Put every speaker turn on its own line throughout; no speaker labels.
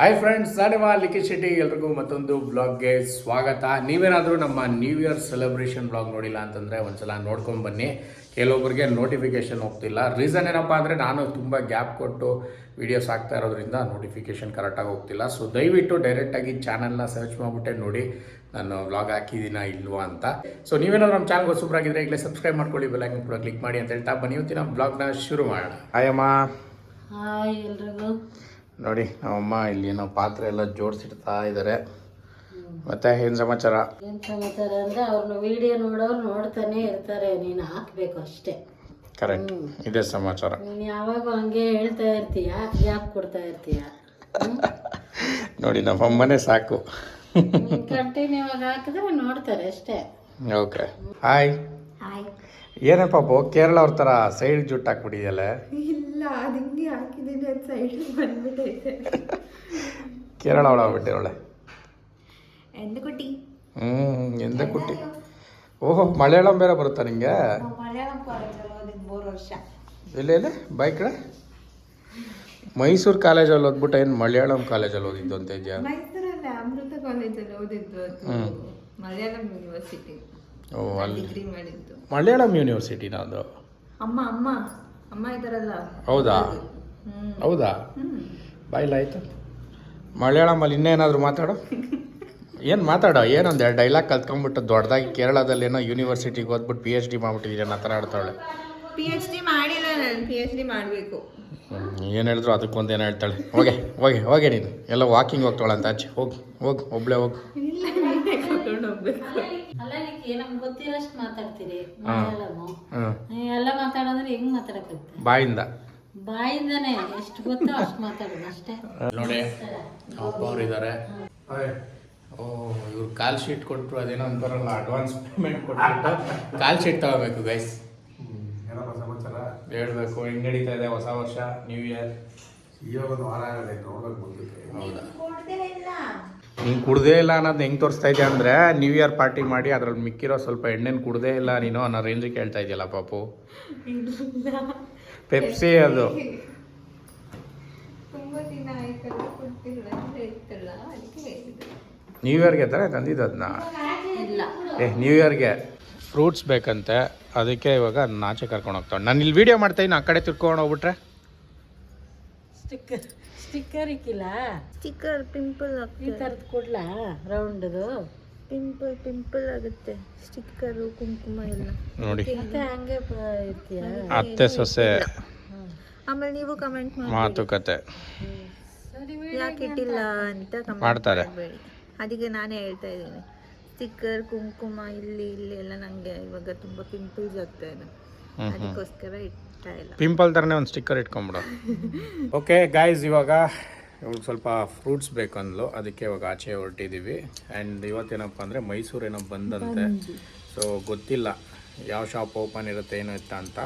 Hi friends, ನಾನಿವ ಲಿಖಿತ್ ಶೆಟ್ಟಿ. ಎಲ್ರಿಗೂ ಮತ್ತೊಂದು ಬ್ಲಾಗ್ಗೆ ಸ್ವಾಗತ. ನೀವೇನಾದರೂ ನಮ್ಮ ನ್ಯೂ ಇಯರ್ ಸೆಲೆಬ್ರೇಷನ್ ಬ್ಲಾಗ್ ನೋಡಿಲ್ಲ ಅಂತಂದರೆ ಒಂದ್ಸಲ ನೋಡ್ಕೊಂಡು ಬನ್ನಿ. ಕೆಲವೊಬ್ಬರಿಗೆ ನೋಟಿಫಿಕೇಷನ್ ಹೋಗ್ತಿಲ್ಲ. ರೀಸನ್ ಏನಪ್ಪ ಅಂದರೆ ನಾನು ತುಂಬ ಗ್ಯಾಪ್ ಕೊಟ್ಟು ವೀಡಿಯೋಸ್ ಹಾಕ್ತಾ ಇರೋದ್ರಿಂದ ನೋಟಿಫಿಕೇಷನ್ ಕರೆಕ್ಟಾಗಿ ಹೋಗ್ತಿಲ್ಲ. ಸೊ ದಯವಿಟ್ಟು ಡೈರೆಕ್ಟಾಗಿ ಚಾನಲ್ನ ಸರ್ಚ್ ಮಾಡಿಬಿಟ್ಟೆ ನೋಡಿ ನಾನು ವ್ಲಾಗ್ ಹಾಕಿದ್ದೀನ ಇಲ್ವಾ ಅಂತ. ಸೊ ನೀವೇನಾದ್ರು ನಮ್ಮ ಚಾನಲ್ಗೆ ಹೊಸಬ್ರಾಗಿದ್ದರೆ ಈಗಲೇ ಸಬ್ಸ್ಕ್ರೈಬ್ ಮಾಡ್ಕೊಳ್ಳಿ, ಬೆಲ್ಲೈಕನ್ ಕೂಡ ಕ್ಲಿಕ್ ಮಾಡಿ ಅಂತ ಹೇಳ್ತಾ ಬನ್ನಿ ಇವತ್ತಿನ ಬ್ಲಾಗ್ನ ಶುರು ಮಾಡೋಣ. ಹಾಯಮ್ಮ.
ಹಾಯ್ ಎಲ್ರಿಗೂ.
ನೋಡಿ ನಮ್ಮಮ್ಮ ಇಲ್ಲಿ ಏನೋ ಪಾತ್ರೆ ಎಲ್ಲ ಜೋಡಿಸಿಡ್ತಾ ಇದ್ದಾರೆ. ಮತ್ತೆ ಏನು ಸಮಾಚಾರ?
ಏನು ಸಮಾಚಾರ ಅಂದರೆ ಅವ್ರನ್ನ ವಿಡಿಯೋ ನೋಡೋರು ನೋಡ್ತಾನೆ ಇರ್ತಾರೆ, ನೀನು ಹಾಕಬೇಕು ಅಷ್ಟೇ.
ಕರೆಕ್ಟ್, ಇದೇ ಸಮಾಚಾರ.
ನೀನು ಯಾವಾಗ ಹಂಗೆ ಹೇಳ್ತಾ ಇರ್ತೀಯ, ಗ್ಯಾಪ್ ಕೊಡ್ತಾ ಇರ್ತೀಯ.
ನೋಡಿ ನಮ್ಮಮ್ಮನೇ ಸಾಕು.
ಕಂಟಿನ್ಯೂ ಆಗಿ ಹಾಕಿದ್ರೆ ನೋಡ್ತಾರೆ ಅಷ್ಟೇ.
ಓಕೆ. ಹಾಯ್.
ಹಾಯ್.
ಏನಪ್ಪ ಕೇರಳ ಅವ್ರ ಥರ ಸೈಡ್ ಜುಟ್ಟು ಹಾಕ್ಬಿಟ್ಟಿದೆಯಲ್ಲ?
ಇಲ್ಲ, ಅದು ಹಿಂಗೆ ಹಾಕಿದ್ದೀನಿ, ಅದು ಸೈಡ್ ಬಂದ್ಬಿಟ್ಟೈತೆ.
ಕೇರಳ ಅವಳಾಗ್ಬಿಟ್ಟಿರೋಳೆ.
ಎಂದಕುಟ್ಟಿ.
ಎಂದಕುಟ್ಟಿ. ಓಹೋ, ಮಲಯಾಳಂ ಬೇರೆ ಬರುತ್ತಾ ನಿಂಗೆ?
ಮಲಯಾಳಂ ಕಾಲೇಜಲ್ಲಿ ಓದಿದ್ದು 3 ವರ್ಷ.
ಎಲ್ಲೆಲ್ಲಿ ಬಾಯ್ ಕಡೆ? ಮೈಸೂರು ಕಾಲೇಜಲ್ಲಿ ಓದ್ಬಿಟ್ಟು ಏನು ಮಲಯಾಳಂ ಕಾಲೇಜಲ್ಲಿ ಓದಿದ್ದು ಅಂತ ಇದೆಯಾ?
ಮೈಸೂರಲ್ಲಿ ಅಮೃತ ಕಾಲೇಜಲ್ಲಿ ಓದಿದ್ದು, ಅದು ಮಲಯಾಳಂ ಯೂನಿವರ್ಸಿಟಿ.
ಓ, ಅಲ್ಲಿ
ಡಿಗ್ರಿ ಮಾಡಿದ್ದು
ಮಲಯಾಳಂ ಯೂನಿವರ್ಸಿಟಿನ ಅದು?
ಅಮ್ಮ ಅಮ್ಮ ಅಮ್ಮ ಇದಾರಲ್ಲ.
ಹೌದಾ? ಹೌದಾ? ಬಾಯಿಲ್ಲ ಆಯ್ತು. ಮಲಯಾಳಮಲ್ಲಿ ಇನ್ನೇನಾದರೂ ಮಾತಾಡೋ. ಏನು ಮಾತಾಡೋ? ಏನೊಂದು 2 ಡೈಲಾಗ್ ಕಲ್ತ್ಕೊಂಡ್ಬಿಟ್ಟು ದೊಡ್ಡದಾಗಿ ಕೇರಳದಲ್ಲಿ ಏನೋ ಯೂನಿವರ್ಸಿಟಿಗೆ ಓದ್ಬಿಟ್ಟು PhD ಮಾಡ್ಬಿಟ್ಟಿದ್ದೀರಿ ಆ ಥರ ಆಡ್ತಾಳೆ.
PhD ಮಾಡಿಲ್ಲ, ನಾನು PhD ಮಾಡಬೇಕು.
ಏನು ಹೇಳಿದ್ರು ಅದಕ್ಕೊಂದು ಏನೋ ಹೇಳ್ತಾಳೆ. ಹೋಗೆ ಹೋಗೆ ಹೋಗೆ, ನೀನು ಎಲ್ಲ ವಾಕಿಂಗ್ ಹೋಗ್ತಾಳೆ ಅಂತ ಆಚೆ. ಹೋಗಿ ಹೋಗಿ ಒಬ್ಳೆ ಹೋಗು.
ಇಲ್ಲ, ನೀನೇ ಕರ್ಕೊಂಡು ಹೋಗ್ಬೇಕು.
ಅಲ್ಲ, ನಮ್ಗೆ ಗೊತ್ತಿರೋಷ್ಟು ಮಾತಾಡ್ತೀರಿ ಮಲಯಾಳಮು. ಎಲ್ಲ ಮಾತಾಡೋದ್ರೆ ಹೆಂಗ್ ಮಾತಾಡಕತ್ತೆ? ಬಾಯಿಂದಾನೆ ಎಷ್ಟು ಗೊತ್ತೋ ಅಷ್ಟು ಮಾತಾಡೋದು ಅಷ್ಟೇ.
ನೋಡಿ ಅಪ್ಪ ಅವ್ರು ಇದ್ದಾರೆ. ಓ, ಇವ್ರು ಕಾಲ್ ಶೀಟ್ ಕೊಟ್ಟರು, ಅದೇನೋ ಅಂತಾರಲ್ಲ ಅಡ್ವಾನ್ಸ್ ಪೇಮೆಂಟ್ ಕೊಟ್ಬಿಟ್ಟು ಕಾಲ್ ಶೀಟ್ ತಗೋಬೇಕು ಗೈಸ್.
ಏನಪ್ಪ ಸಮಾಚಾರ?
ಹೇಳ್ಬೇಕು, ಹೆಂಗ್ ನಡೀತಾ ಇದೆ ಹೊಸ ವರ್ಷ, ನ್ಯೂ ಇಯರ್?
ಇವಾಗ ಒಂದು ವಾರ ಆಗದೆ, ನೋಡ್ಬೇಕು ಮುಂದಕ್ಕೆ.
ಹೌದಾ? ನೀನು ಕುಡ್ದೇ ಇಲ್ಲ ಅನ್ನೋದು ಹೆಂಗೆ ತೋರಿಸ್ತಾ ಇದೆಯಾ ಅಂದರೆ, ನ್ಯೂ ಇಯರ್ ಪಾರ್ಟಿ ಮಾಡಿ ಅದ್ರಲ್ಲಿ ಮಿಕ್ಕಿರೋ ಸ್ವಲ್ಪ ಎಣ್ಣೆನ ಕುಡ್ದೇ ಇಲ್ಲ ನೀನು ಅನ್ನೋ ರೇಂಜಿಗೆ ಹೇಳ್ತಾ ಇದೆಯಲ್ಲ ಪಾಪು. ಪೆಪ್ಸಿ ಅದು.
ತುಂಬಾ ದಿನ ಆಯ್ತಲ್ಲ ಕೊಡ್ತಿಲ್ಲ ಅಂತ ಇತ್ತಲ್ಲ, ಅದಕ್ಕೆ ಹೇಳಿದೆ.
ನ್ಯೂ ಇಯರ್ಗೆ ತಾನೇ ತಂದಿದ್ದು ಅದನ್ನ?
ಇಲ್ಲ,
ನ್ಯೂ ಇಯರ್ಗೆ ಫ್ರೂಟ್ಸ್ ಬೇಕಂತೆ, ಅದಕ್ಕೆ ಇವಾಗ ನಾಚೆ ಕರ್ಕೊಂಡು ಹೋಗ್ತಾಳೆ. ನಾನು ಇಲ್ಲಿ ವೀಡಿಯೋ ಮಾಡ್ತಾಯಿದ್ದೀನಿ, ಆ ಕಡೆ ತಿರ್ಕೊಂಡು ಹೋಗ್ಬಿಟ್ರೆ
ಸ್ಟಿಕ್ಕರ್ ಇಕ್ಕಿಲ್ಲ.
ಸ್ಟಿಕ್ಕರ್ ಪಿಂಪಲ್
ಈ ಥರದ್ದು ಕೊಡ್ಲಾ? ರೌಂಡದು
ಪಿಂಪಲ್ ಆಗುತ್ತೆ. ಸ್ಟಿಕ್ಕರು ಕುಂಕುಮ ಎಲ್ಲ
ನೋಡಿ.
ಮತ್ತೆ ಹಂಗೆ ಇರ್ತೀಯ?
ಅತ್ತೆ ಸೊಸೆ
ಆಮೇಲೆ ನೀವು ಕಮೆಂಟ್ ಮಾಡಿ
ಮಾತುಕತೆ
ಯಾಕೆ ಇಟ್ಟಿಲ್ಲ ಅಂತ
ಮಾಡ್ತಾರೆ.
ಮಾಡಬೇಡಿ. ಅದಕ್ಕೆ ನಾನೇ ಹೇಳ್ತಾ ಇದ್ದೀನಿ, ಸ್ಟಿಕ್ಕರ್ ಕುಂಕುಮ ಇಲ್ಲಿ ಎಲ್ಲ ನನಗೆ ಇವಾಗ ತುಂಬ ಪಿಂಪಲ್ಸ್ ಆಗ್ತಾ ಇದೆ, ಅದಕ್ಕೋಸ್ಕರ ಇಡ್ತಾ ಇಲ್ಲ.
ಪಿಂಪಲ್ ಥರನೇ ಒಂದು ಸ್ಟಿಕ್ಕರ್ ಇಟ್ಕೊಂಬಿಡು. ಓಕೆ ಗಾಯ್ಸ್, ಇವಾಗ ಇವ್ರಿಗೆ ಸ್ವಲ್ಪ ಫ್ರೂಟ್ಸ್ ಬೇಕಂದ್ಲು, ಅದಕ್ಕೆ ಇವಾಗ ಆಚೆ ಹೊರಟಿದ್ದೀವಿ. ಆ್ಯಂಡ್ ಇವತ್ತೇನಪ್ಪ ಅಂದರೆ ಮೈಸೂರೇನೋ ಬಂದಂತೆ. ಸೊ ಗೊತ್ತಿಲ್ಲ ಯಾವ ಶಾಪ್ ಓಪನ್ ಇರುತ್ತೆ ಏನೋ ಇತ್ತ ಅಂತ,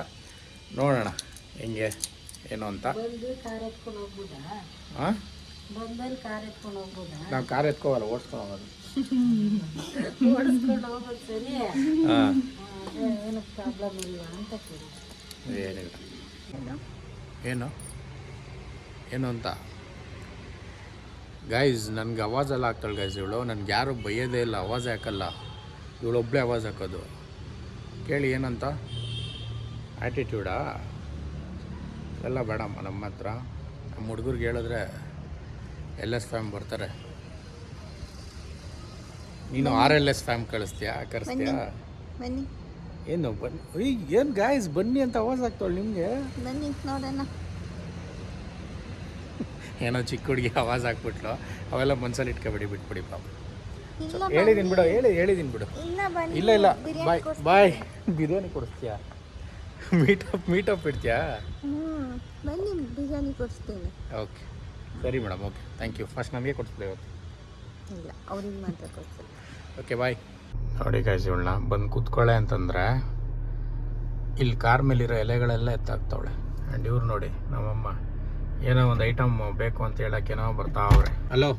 ನೋಡೋಣ ಹೆಂಗೆ ಏನು ಅಂತ.
ಕಾರ್ ಎತ್ಕೊಂಡು ಹೋಗ್ಬೋದಾ?
ಹಾಂ,
ಬಂದಲ್ಲಿ ಕಾರ್ ಎತ್ಕೊಂಡು ಹೋಗ್ಬೋದಾ?
ನಾವು ಕಾರ್ ಎತ್ಕೋವಲ್ಲ, ಓಡಿಸ್ಕೊಂಡು ಹೋಗೋದು.
ಓಡಿಸ್ಕೊಂಡು ಹೋಗೋದು ಸರಿ.
ಹಾಂ,
ಏನು ಪ್ರಾಬ್ಲಮ್ ಇಲ್ವಾ ಅಂತ ಕೇಳಿ.
ಏನಿಲ್ಲ. ಏನು ಏನು ಅಂತ ಗೈಸ್, ನನಗೆ ಅವಾಜೆಲ್ಲ ಹಾಕ್ತಾಳೆ ಗೈಸ್ ಇವಳು. ನನಗೆ ಯಾರು ಬೈಯೋದೇ ಇಲ್ಲ, ಅವಾಜ್ ಹಾಕಲ್ಲ ಇವಳು, ಒಬ್ಬಳೇ ಅವಾಜ್ ಹಾಕೋದು. ಕೇಳಿ ಏನಂತ ಆ್ಯಟಿಟ್ಯೂಡಾ? ಎಲ್ಲ ಬೇಡಮ್ಮ ನಮ್ಮ ಹತ್ರ. ನಮ್ಮ ಹುಡುಗರಿಗೆ ಹೇಳಿದ್ರೆ LS ಫ್ಯಾಮ್ ಬರ್ತಾರೆ. ನೀನು RLS ಫ್ಯಾಮ್ ಕರೆಸ್ತೀಯಾ?
ಬನ್ನಿ
ಏನು ಬನ್ನಿ? ಏನು ಗಾಯ್ಸ್ ಬನ್ನಿ ಅಂತ ಅವಾಜ್ ಆಗ್ತಾಳೆ ನಿಮಗೆ?
ಬನ್ನಿ ನೋಡೋಣ.
ಏನೋ ಚಿಕ್ಕ ಹುಡುಗಿ ಆವಾಜ್ ಹಾಕ್ಬಿಟ್ಲು, ಅವೆಲ್ಲ ಮನ್ಸಲ್ಲಿ ಇಟ್ಕೊಬೇಡಿ, ಬಿಟ್ಬಿಡಿ ಪಾಪ. ಹೇಳಿದ್ದೀನಿ ಬಿಡು, ಹೇಳಿದ್ದೀನಿ ಬಿಡು. ಇಲ್ಲ ಬಾಯ್ ಬಿರಿಯಾನಿ ಕೊಡಿಸ್ತೀಯಾ? ಮೀಟಪ್ ಇಡ್ತೀಯಾ?
ಬನ್ನಿ, ಬಿರಿಯಾನಿ ಕೊಡಿಸ್ತೀನಿ.
ಓಕೆ ಸರಿ madam, okay thank you. First ನಮಗೆ ಕೊಡಿಸ್ಬಿಡಿ ಇವತ್ತು.
ಇಲ್ಲ, ಅವ್ರಿಗೆ ಮಾತ್ರ ಕೊಡ್ತೀನಿ.
Okay bye. ನೋಡಿ ಗಾಯ್ಸ್, ಇವಳನ್ನ ಬಂದು ಕೂತ್ಕೊಳ್ಳೆ ಅಂತಂದರೆ ಇಲ್ಲಿ ಕಾರ್ ಮೇಲಿರೋ ಎಲೆಗಳೆಲ್ಲ ಎತ್ತಾಕ್ತಾವಳೆ. ಆ್ಯಂಡ್ ಇವ್ರು ನೋಡಿ ನಮ್ಮಮ್ಮ ಏನೋ ಒಂದು ಐಟಮ್ ಬೇಕು ಅಂತ ಹೇಳೋಕ್ಕೇನೋ ಬರ್ತಾವ್ರೆ. ಹಲೋ,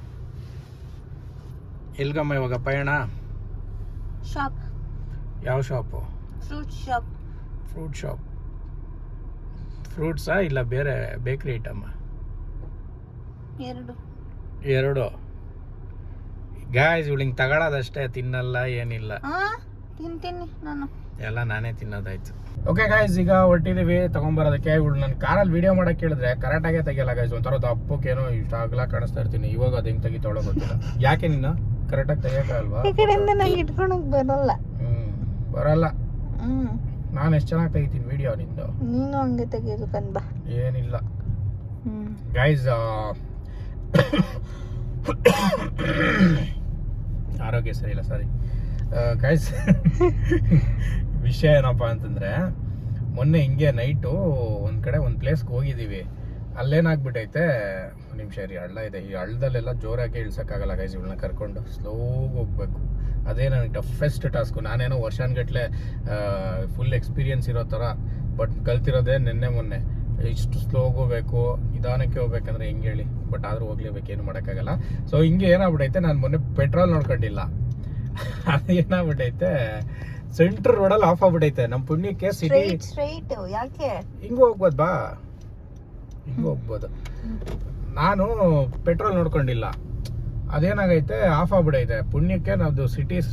ಎಲ್ಗಮ್ಮ ಇವಾಗ ಪಯಣ?
ಶಾಪ್.
ಯಾವ shop?
Fruit shop.
Fruit shop. ಫ್ರೂಟ್ಸಾ ಇಲ್ಲ ಬೇರೆ ಬೇಕ್ರಿ ಐಟಮ್ಮ?
ಎರಡು.
2 ಗಾಯ್ಸ್ ಇವಳಿಂಗ್ ತಗೊಳ್ಳೋದಷ್ಟೇ, ತಿನ್ನಲ್ಲ ಏನಿಲ್ಲ,
ತಿಂತೀನಿ ನಾನು.
ಎಲ್ಲ ನಾನೇ ತಿನ್ನೋದಾಯ್ತು. ಓಕೆ ಗಾಯ್ಸ್, ಈಗ ಹೊಟ್ಟಿದೀವಿ ತಗೊಂಬರೋದಕ್ಕೆ. ಇವಳು ನನ್ನ ಕಾರಲ್ಲಿ ವಿಡಿಯೋ ಮಾಡಕ್ಕೆ ಹೇಳಿದ್ರೆ ಕರೆಕ್ಟಾಗೇ ತೆಗಿಯಲ್ಲ ಗಾಯ್ಸ್. ಒಂಥರ ದಪ್ಪಕ್ಕೇನೋ ಇಷ್ಟ ಆಗ್ಲಾ ಕಾಣಿಸ್ತಾ ಇರ್ತೀನಿ. ಇವಾಗ ಅದು ಹೆಂಗೆ ತೆಗಿತಾವಳೋ ಗೊತ್ತಿಲ್ಲ. ಯಾಕೆ ನಿನ್ನ ಕರೆಕ್ಟಾಗಿ ತೆಗಿಯೋಕ್ಕಲ್ವಾ?
ಈ ಕಡೆಯಿಂದ ನಂಗೆ ಇಟ್ಕೊಳಕ್ ಬರಲ್ಲ.
ಬರಲ್ಲ. ನಾನು ಎಷ್ಟು ಚೆನ್ನಾಗಿ ತೆಗಿತೀನಿ ವಿಡಿಯೋ ನಿಂದು.
ನೀನು ಹಂಗೆ ತೆಗಿಯೋದು ಕಣ್ಬಾ.
ಏನಿಲ್ಲ ಗೈಸ್, ಆರೋಗ್ಯ ಸರಿ ಇಲ್ಲ, ಸಾರಿ ಗೈಸ್. ವಿಷಯ ಏನಪ್ಪ ಅಂತಂದರೆ, ಮೊನ್ನೆ ಹಿಂಗೆ ನೈಟು ಒಂದು ಕಡೆ ಒಂದು ಪ್ಲೇಸ್ಗೆ ಹೋಗಿದ್ದೀವಿ. ಅಲ್ಲೇನಾಗ್ಬಿಟ್ಟೈತೆ, ನಿಮಿಷ ರೀ, ಹಳ್ಳ ಇದೆ. ಈ ಹಳ್ಳದಲ್ಲೆಲ್ಲ ಜೋರಾಗಿ ಇಳ್ಸೋಕ್ಕಾಗಲ್ಲ ಗೈಸ್. ಇವಳನ್ನ ಕರ್ಕೊಂಡು ಸ್ಲೋಗಿ ಹೋಗ್ಬೇಕು. ಅದೇ ನನಗೆ ಟಫೆಸ್ಟ್ ಟಾಸ್ಕು. ನಾನೇನೋ ವರ್ಷಾನ್ಗಟ್ಲೆ ಫುಲ್ ಎಕ್ಸ್ಪೀರಿಯನ್ಸ್ ಇರೋ ಥರ, ಬಟ್ ಕಲ್ತಿರೋದೇ ನಿನ್ನೆ ಮೊನ್ನೆ. ಇಷ್ಟು ಸ್ಲೋಗಿ ಹೋಗ್ಬೇಕು, ನಿಧಾನಕ್ಕೆ ಹೋಗ್ಬೇಕಂದ್ರೆ ಹೆಂಗೆ ಹೇಳಿ? ಬಟ್ ಆದರೂ ಹೋಗ್ಲೇಬೇಕು, ಏನು ಮಾಡೋಕ್ಕಾಗಲ್ಲ. ಸೊ ಹಿಂಗೆ ಏನಾಗ್ಬಿಟ್ಟೈತೆ, ನಾನು ಮೊನ್ನೆ ಪೆಟ್ರೋಲ್ ನೋಡ್ಕೊಂಡಿಲ್ಲ. ಅದು ಏನಾಗ್ಬಿಟ್ಟೈತೆ, ಸೆಂಟ್ರ್ ರೋಡಲ್ಲಿ ಆಫ್ ಆಗ್ಬಿಟ್ಟೈತೆ. ನಮ್ಮ ಪುಣ್ಯಕ್ಕೆ ಸಿಟಿ
ಸ್ಟ್ರೈಟ್ ಯಾಕೆ
ಹಿಂಗೆ ಹೋಗ್ಬೋದು, ಬಾ ಹಿಂಗೆ ಹೋಗ್ಬೋದು. ನಾನು ಪೆಟ್ರೋಲ್ ನೋಡ್ಕೊಂಡಿಲ್ಲ, ಅದೇನಾಗೈತೆ ಆಫ್ ಆಗ್ಬಿಡೈತೆ. ಪುಣ್ಯಕ್ಕೆ ನಮ್ಮದು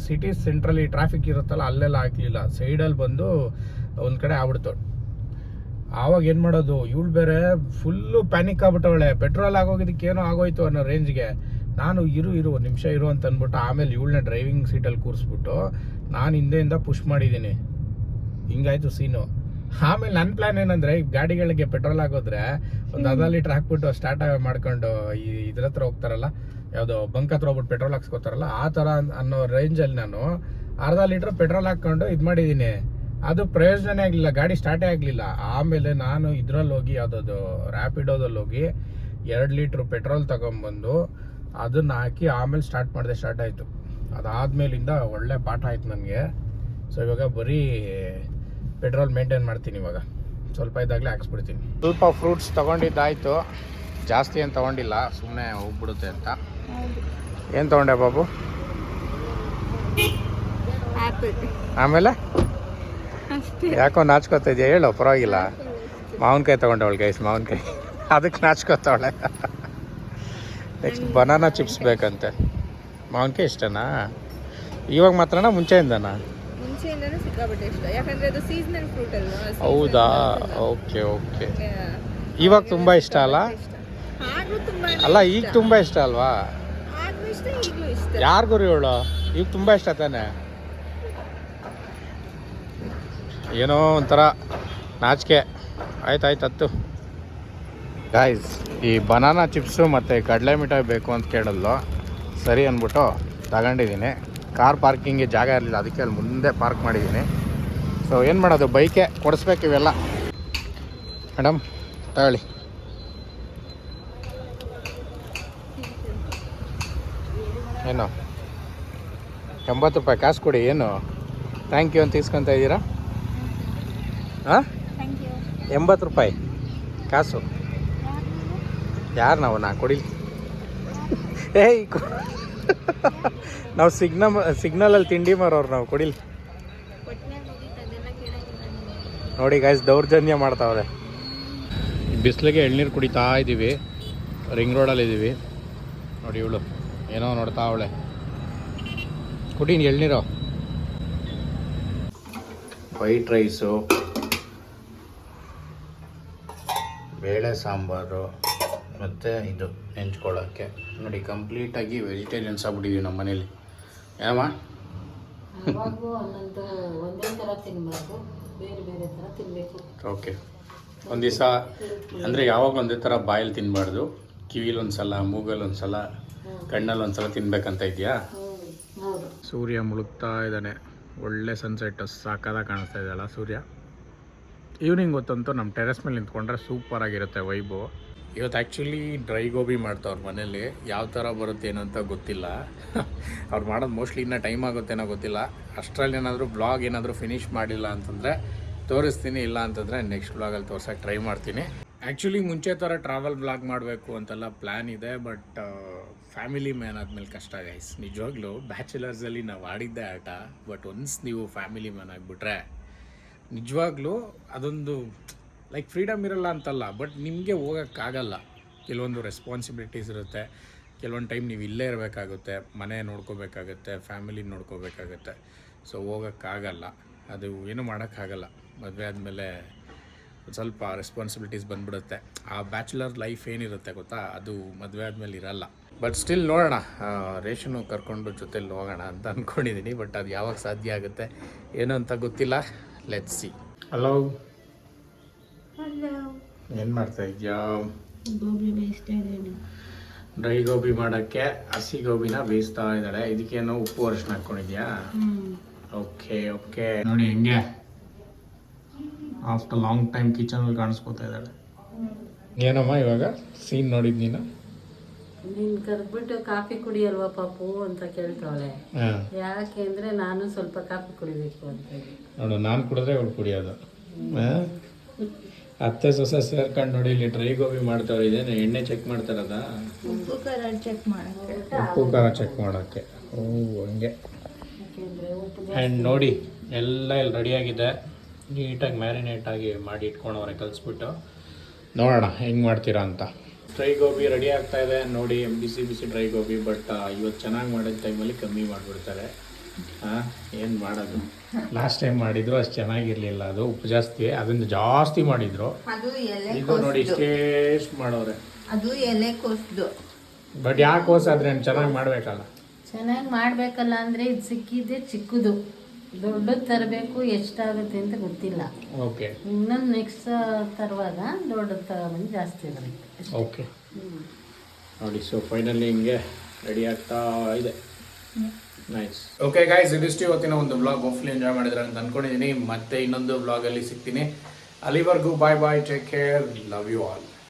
ಸಿಟಿ ಸೆಂಟ್ರಲ್ಲಿ ಟ್ರಾಫಿಕ್ ಇರುತ್ತಲ್ಲ, ಅಲ್ಲೆಲ್ಲ ಹಾಕ್ಲಿಲ್ಲ. ಸೈಡಲ್ಲಿ ಬಂದು ಒಂದು ಕಡೆ ಆಗ್ಬಿಡ್ತು. ಆವಾಗ ಏನು ಮಾಡೋದು, ಇವಳು ಬೇರೆ ಫುಲ್ಲು ಪ್ಯಾನಿಕ್ ಆಗ್ಬಿಟ್ಟವಳೆ. ಪೆಟ್ರೋಲ್ ಆಗೋಗಿದ್ದಕ್ಕೆ ಏನೋ ಆಗೋಯ್ತು ಅನ್ನೋ ರೇಂಜ್ಗೆ. ನಾನು ಇರು ಒಂದು ನಿಮಿಷ ಇರು ಅಂತ ಅಂದ್ಬಿಟ್ಟು ಆಮೇಲೆ ಇವಳನ್ನ ಡ್ರೈವಿಂಗ್ ಸೀಟಲ್ಲಿ ಕೂರಿಸ್ಬಿಟ್ಟು ನಾನು ಹಿಂದೆಯಿಂದ ಪುಷ್ ಮಾಡಿದ್ದೀನಿ. ಹಿಂಗಾಯ್ತು ಸೀನು. ಆಮೇಲೆ ನನ್ನ ಪ್ಲ್ಯಾನ್ ಏನಂದರೆ, ಈ ಗಾಡಿಗಳಿಗೆ ಪೆಟ್ರೋಲ್ ಆಗೋದ್ರೆ ಒಂದು ಅರ್ಧ ಲೀಟ್ರ್ ಹಾಕ್ಬಿಟ್ಟು ಸ್ಟಾರ್ಟ್ ಮಾಡ್ಕೊಂಡು ಇದ್ರ ಹತ್ರ ಹೋಗ್ತಾರಲ್ಲ, ಯಾವುದೋ ಬಂಕ್ ಹತ್ರ ಹೋಗ್ಬಿಟ್ಟು ಪೆಟ್ರೋಲ್ ಹಾಕ್ಸ್ಕೊತಾರಲ್ಲ, ಆ ಥರ ಅನ್ನೋ ರೇಂಜಲ್ಲಿ ನಾನು ಅರ್ಧ ಲೀಟ್ರ್ ಪೆಟ್ರೋಲ್ ಹಾಕ್ಕೊಂಡು ಇದು ಮಾಡಿದ್ದೀನಿ. ಅದು ಪ್ರಯೋಜನನೇ ಆಗಲಿಲ್ಲ, ಗಾಡಿ ಸ್ಟಾರ್ಟೇ ಆಗಲಿಲ್ಲ. ಆಮೇಲೆ ನಾನು ಇದರಲ್ಲಿ ಹೋಗಿ, ಯಾವುದದು ರ್ಯಾಪಿಡೋದಲ್ಲಿ ಹೋಗಿ 2 ಲೀಟ್ರ್ ಪೆಟ್ರೋಲ್ ತಗೊಂಬಂದು ಅದನ್ನು ಹಾಕಿ ಆಮೇಲೆ ಸ್ಟಾರ್ಟ್ ಆಯಿತು. ಅದಾದಮೇಲಿಂದ ಒಳ್ಳೆ ಪಾಠ ಆಯ್ತು ನನಗೆ. ಸೊ ಇವಾಗ ಬರೀ ಪೆಟ್ರೋಲ್ ಮೇಂಟೈನ್ ಮಾಡ್ತೀನಿ. ಇವಾಗ ಸ್ವಲ್ಪ ಇದ್ದಾಗಲೇ ಹಾಕ್ಸ್ಬಿಡ್ತೀನಿ. ಸ್ವಲ್ಪ ಫ್ರೂಟ್ಸ್ ತೊಗೊಂಡಿದ್ದಾಯಿತು, ಜಾಸ್ತಿ ಏನು ತೊಗೊಂಡಿಲ್ಲ, ಸುಮ್ಮನೆ ಹೋಗ್ಬಿಡುತ್ತೆ ಅಂತ. ಏನು ತೊಗೊಂಡೆ ಬಾಬು? ಆಮೇಲೆ ಯಾಕೋ ನಾಚ್ಕೋತಾ ಇದೆಯಾ? ಹೇಳು, ಪರವಾಗಿಲ್ಲ. ಮಾವಿನಕಾಯಿ ತೊಗೊಂಡವಳು ಗೈಸ್, ಮಾವಿನಕಾಯಿ, ಅದಕ್ಕೆ ನಾಚ್ಕೋತಾವಳೆ. ನೆಕ್ಸ್ಟ್ ಬನಾನಾ ಚಿಪ್ಸ್ ಬೇಕಂತೆ. ಮಾವಿನಕಾಯಿ ಇಷ್ಟನಾ ಇವಾಗ ಮಾತ್ರನಾ ಮುಂಚೆಯಿಂದನಾ?
ಮುಂಚೆಯಿಂದನೂ ಸಿಕ್ಕಾಪಟ್ಟೆ ಇಷ್ಟ, ಯಾಕಂದ್ರೆ ಅದು ಸೀಸನಲ್ ಫ್ರೂಟ್ ಅಲ್ವಾ.
ಹೌದಾ? ಓಕೆ. ಇವಾಗ ತುಂಬ ಇಷ್ಟ ಅಲ್ಲ? ಅಲ್ಲ, ಈಗ ತುಂಬ ಇಷ್ಟ ಅಲ್ವಾ? ಯಾರಿಗೂ ಹೇಳು, ಈಗ ತುಂಬ ಇಷ್ಟ ತಾನೆ? ಏನೋ ಒಂಥರ ನಾಚಿಕೆ. ಆಯ್ತು ಹತ್ತು. ಗಾಯ್ಸ್, ಈ ಬನಾನಾ ಚಿಪ್ಸು ಮತ್ತು ಕಡಲೆ ಮಿಠಾಯಿ ಬೇಕು ಅಂತ ಕೇಳಲ್ಲು. ಸರಿ ಅಂದ್ಬಿಟ್ಟು ತಗೊಂಡಿದ್ದೀನಿ. ಕಾರ್ ಪಾರ್ಕಿಂಗ್ಗೆ ಜಾಗ ಇರಲಿಲ್ಲ, ಅದಕ್ಕೆ ಅಲ್ಲಿ ಮುಂದೆ ಪಾರ್ಕ್ ಮಾಡಿದ್ದೀನಿ. ಸೊ ಏನು ಮಾಡೋದು, ಬೈಕೆ ಕೊಡಿಸ್ಬೇಕು ಇವೆಲ್ಲ. ಮೇಡಮ್ ತಗೊಳ್ಳಿ. ಏನು 80 ರೂಪಾಯಿ ಕಾಸು ಕೊಡಿ, ಏನು ಥ್ಯಾಂಕ್ ಯು ಅಂತ ಇಸ್ಕೊತಾ ಇದ್ದೀರಾ? ಹಾಂ, 80 ರೂಪಾಯಿ ಕಾಸು. ಯಾರು ನಾವು? ನಾ ಕೊಡಿ. ಏಯ್, ನಾವು ಸಿಗ್ನಲಲ್ಲಿ ತಿಂಡಿ ಮಾರೋರು, ನಾವು ಕೊಡಿಲಿ. ನೋಡಿ ಗಾಯ್ಸ್, ದೌರ್ಜನ್ಯ ಮಾಡ್ತಾವ್ರೆ. ಬಿಸಿಲಿಗೆ ಎಳ್ನೀರು ಕುಡಿತಾ ಇದ್ದೀವಿ, ರಿಂಗ್ ರೋಡಲ್ಲಿದ್ದೀವಿ. ನೋಡಿ ಇವಳು ಏನೋ ನೋಡ್ತಾ ಅವಳೆ. ಕುಡಿ ಎಳ್ನೀರು. ವೈಟ್ ರೈಸು, ಬೇಳೆ ಸಾಂಬಾರು ಮತ್ತು ಇದು ನೆಂಚ್ಕೊಳ್ಳೋಕ್ಕೆ. ನೋಡಿ ಕಂಪ್ಲೀಟಾಗಿ ವೆಜಿಟೇರಿಯನ್ಸ್ ಆಗ್ಬಿಟ್ಟಿದ್ದೀವಿ ನಮ್ಮ ಮನೇಲಿ. ಏನಮ್ಮ?
ಯಾವಾಗೂ ಒಂದೇ ಥರ ತಿನ್ನಬಾರ್ದು, ಬೇರೆ ಬೇರೆ ಥರ ತಿನ್ನಬೇಕು.
ಓಕೆ. ಒಂದು ದಿವಸ ಅಂದರೆ ಯಾವಾಗ ಒಂದೇ ಥರ ಬಾಯಲ್ಲಿ ತಿನ್ನಬಾರ್ದು, ಕಿವಿಲಿ ಒಂದು ಸಲ, ಮೂಗಲ್ಲಿ ಒಂದು ಸಲ, ಕಣ್ಣಲ್ಲಿ ಒಂದು ಸಲ ತಿನ್ಬೇಕಂತ ಇದೆಯಾ?
ಹೌದು.
ಸೂರ್ಯ ಮುಳುಗ್ತಾ ಇದ್ದಾನೆ, ಒಳ್ಳೆ ಸನ್ಸೆಟ್, ಸಾಕಾದಾಗ ಕಾಣಿಸ್ತಾ ಇದೆಯಲ್ಲ ಸೂರ್ಯ. ಈವ್ನಿಂಗ್ ಹೊತ್ತಂತೂ ನಮ್ಮ ಟೆರೆಸ್ ಮೇಲೆ ನಿಂತ್ಕೊಂಡ್ರೆ ಸೂಪರಾಗಿರುತ್ತೆ ವೈಬು. ಇವತ್ತು ಆ್ಯಕ್ಚುಲಿ ಡ್ರೈ ಗೋಬಿ ಮಾಡ್ತಾವ್ರ ಮನೇಲಿ. ಯಾವ ಥರ ಬರುತ್ತೆ ಏನೋ ಅಂತ ಗೊತ್ತಿಲ್ಲ. ಅವ್ರು ಮಾಡೋದು ಮೋಸ್ಟ್ಲಿ ಇನ್ನೂ ಟೈಮ್ ಆಗುತ್ತೇನೋ ಗೊತ್ತಿಲ್ಲ. ಅಷ್ಟರಲ್ಲಿ ಏನಾದರೂ ಬ್ಲಾಗ್ ಏನಾದರೂ ಫಿನಿಷ್ ಮಾಡಿಲ್ಲ ಅಂತಂದರೆ ತೋರಿಸ್ತೀನಿ, ಇಲ್ಲ ಅಂತಂದರೆ ನೆಕ್ಸ್ಟ್ ಬ್ಲಾಗಲ್ಲಿ ತೋರ್ಸೋಕ್ಕೆ ಟ್ರೈ ಮಾಡ್ತೀನಿ. ಆ್ಯಕ್ಚುಲಿ ಮುಂಚೆ ಥರ ಟ್ರಾವೆಲ್ ಬ್ಲಾಗ್ ಮಾಡಬೇಕು ಅಂತೆಲ್ಲ ಪ್ಲ್ಯಾನ್ ಇದೆ, ಬಟ್ ಫ್ಯಾಮಿಲಿ ಮ್ಯಾನ್ ಆದಮೇಲೆ ಕಷ್ಟ ಗೈಸ್. ನಿಜವಾಗ್ಲೂ ಬ್ಯಾಚುಲರ್ಸಲ್ಲಿ ನಾವು ಆಡಿದ್ದೇ ಆಟ, ಬಟ್ ಒನ್ಸ್ ನೀವು ಫ್ಯಾಮಿಲಿ ಮ್ಯಾನ್ ಆಗಿಬಿಟ್ರೆ ನಿಜವಾಗ್ಲೂ ಅದೊಂದು ಲೈಕ್ ಫ್ರೀಡಮ್ ಇರಲ್ಲ ಅಂತಲ್ಲ, ಬಟ್ ನಿಮಗೆ ಹೋಗೋಕ್ಕಾಗಲ್ಲ. ಕೆಲವೊಂದು ರೆಸ್ಪಾನ್ಸಿಬಿಲಿಟೀಸ್ ಇರುತ್ತೆ. ಕೆಲವೊಂದು ಟೈಮ್ ನೀವು ಇಲ್ಲೇ ಇರಬೇಕಾಗುತ್ತೆ, ಮನೆ ನೋಡ್ಕೋಬೇಕಾಗುತ್ತೆ, ಫ್ಯಾಮಿಲಿ ನೋಡ್ಕೋಬೇಕಾಗುತ್ತೆ. ಸೊ ಹೋಗೋಕ್ಕಾಗಲ್ಲ, ಅದು ಏನೂ ಮಾಡೋಕ್ಕಾಗಲ್ಲ. ಮದುವೆ ಆದಮೇಲೆ ಸ್ವಲ್ಪ ರೆಸ್ಪಾನ್ಸಿಬಿಲಿಟೀಸ್ ಬಂದ್ಬಿಡುತ್ತೆ. ಆ ಬ್ಯಾಚುಲರ್ ಲೈಫ್ ಏನಿರುತ್ತೆ ಗೊತ್ತಾ, ಅದು ಮದುವೆ ಆದಮೇಲೆ ಇರಲ್ಲ. ಬಟ್ ಸ್ಟಿಲ್ ನೋಡೋಣ, ರೇಷನು ಕರ್ಕೊಂಡು ಜೊತೆಲಿ ಹೋಗೋಣ ಅಂತ ಅಂದ್ಕೊಂಡಿದ್ದೀನಿ. ಬಟ್ ಅದು ಯಾವಾಗ ಸಾಧ್ಯ ಆಗುತ್ತೆ ಏನು ಅಂತ ಗೊತ್ತಿಲ್ಲ. Let's see. ಹಲೋ, ಏನು ಮಾಡ್ತಾ ಇದೆಯಾ?
ಗೋಬಿ ಬೇಯಿಸ್ತಾ ಇದ್ದೀನಿ.
ಡ್ರೈ ಗೋಬಿ ಮಾಡೋಕ್ಕೆ ಹಸಿ ಗೋಬಿನ ಬೇಯಿಸ್ತಾ ಇದ್ದಾಳೆ. ಇದಕ್ಕೇನೋ ಉಪ್ಪು ಅರಿಶಿನ ಹಾಕ್ಕೊಂಡಿದ್ಯಾ? Okay okay. ನೋಡಿ ಹೆಂಗೆ ಆಫ್ಟರ್ ಲಾಂಗ್ ಟೈಮ್ ಕಿಚನಲ್ಲಿ ಕಾಣಿಸ್ಕೊತಾ ಇದ್ದಾಳೆ. ಏನಮ್ಮ ಇವಾಗ ಸೀನ್ ನೋಡಿದ್ ನೀನು?
ನೀನು ಕರೆದ್ಬಿಟ್ಟು ಕಾಫಿ ಕುಡಿಯಲ್ವಾ ಪಾಪು ಅಂತ ಕೇಳ್ತಾವಳೆ. ಯಾಕೆ ಅಂದರೆ ನಾನು ಸ್ವಲ್ಪ ಕಾಫಿ ಕುಡಿಬೇಕು ಅಂತ ಹೇಳಿ.
ನೋಡು, ನಾನು ಕುಡಿದ್ರೆ ಅವಳು ಕುಡಿಯೋದು. ಅತ್ತೆ ಸೊಸೆ ಸೇರ್ಕೊಂಡು ನೋಡಿ ಇಲ್ಲಿ ಡ್ರೈ ಗೋಬಿ ಮಾಡ್ತಾವ್ರೆ. ಇದೇನು ಎಣ್ಣೆ ಚೆಕ್ ಮಾಡ್ತಾರದ?
ಉಪ್ಪು ಖಾರ ಚೆಕ್ ಮಾಡೋಕ್ಕೆ.
ಉಪ್ಪು ಖಾರ ಚೆಕ್ ಮಾಡೋಕ್ಕೆ. ಓ ಹಂಗೆ. ಆ್ಯಂಡ್ ನೋಡಿ ಎಲ್ಲ ಇಲ್ಲಿ ರೆಡಿಯಾಗಿದೆ. ನೀಟಾಗಿ ಮ್ಯಾರಿನೇಟ್ ಆಗಿ ಮಾಡಿ ಇಟ್ಕೊಂಡವ್ರೆ ಕಲಿಸ್ಬಿಟ್ಟು. ನೋಡೋಣ ಹೆಂಗೆ ಮಾಡ್ತೀರಾ ಅಂತ. ಡ್ರೈ ಗೋಬಿ ರೆಡಿ ಆಗ್ತಾ ಇದೆ ನೋಡಿ, ಬಿಸಿ ಬಿಸಿ ಡ್ರೈ ಗೋಬಿ. ಬಟ್ ಇವತ್ತು ಚೆನ್ನಾಗಿ ಮಾಡಿದ ಟೈಮಲ್ಲಿ ಕಮ್ಮಿ ಮಾಡಿಬಿಡ್ತಾರೆ. ಏನು ಮಾಡೋದು, ಲಾಸ್ಟ್ ಟೈಮ್ ಮಾಡಿದ್ರು ಅಷ್ಟು ಚೆನ್ನಾಗಿರಲಿಲ್ಲ. ಅದು ಉಪ್ಪು ಜಾಸ್ತಿ, ಅದನ್ನು ಜಾಸ್ತಿ ಮಾಡಿದ್ರು.
ಅದು ಎಲೆ
ಇದು ನೋಡಿ ಇಷ್ಟೇಷ್ಟು ಮಾಡೋರೆ.
ಅದು ಎಲೆ ಕೋಸ್ದು.
ಬಟ್ ಯಾಕೆ ಕೋಸಾದ್ರೆ ಚೆನ್ನಾಗಿ ಮಾಡಬೇಕಲ್ಲ.
ಚೆನ್ನಾಗಿ ಮಾಡಬೇಕಲ್ಲ ಅಂದರೆ ಇದು ಸಿಕ್ಕಿದ್ದೆ ಚಿಕ್ಕದು, ದೊಡ್ಡದು ತರಬೇಕು. ಎಷ್ಟಾಗುತ್ತೆ ಅಂತ ಗೊತ್ತಿಲ್ಲ.
ಓಕೆ,
ಇನ್ನೊಂದು ನೆಕ್ಸ್ಟ್ ತರುವಾಗ ದೊಡ್ಡದು ತಗೊಂಡು ಜಾಸ್ತಿ ಬರುತ್ತೆ.
ಓಕೆ ನೋಡಿ. ಸೊ ಫೈನಲಿ ಹಿಂಗೆ ರೆಡಿ ಆಗ್ತಾ ಇದೆ. ನೈಸ್. ಓಕೆ ಗೈಸ್, ಇದಿಷ್ಟು ಇವತ್ತಿನ ಒಂದು ವ್ಲಾಗ್. ಹೋಪ್ಫುಲಿ ಎಂಜಾಯ್ ಮಾಡಿದ್ರೆ ಅಂತ ಅಂದ್ಕೊಂಡಿದ್ದೀನಿ. ಮತ್ತೆ ಇನ್ನೊಂದು ವ್ಲಾಗಲ್ಲಿ ಸಿಗ್ತೀನಿ. ಅಲ್ಲಿವರೆಗೂ bye bye, take care, love you all.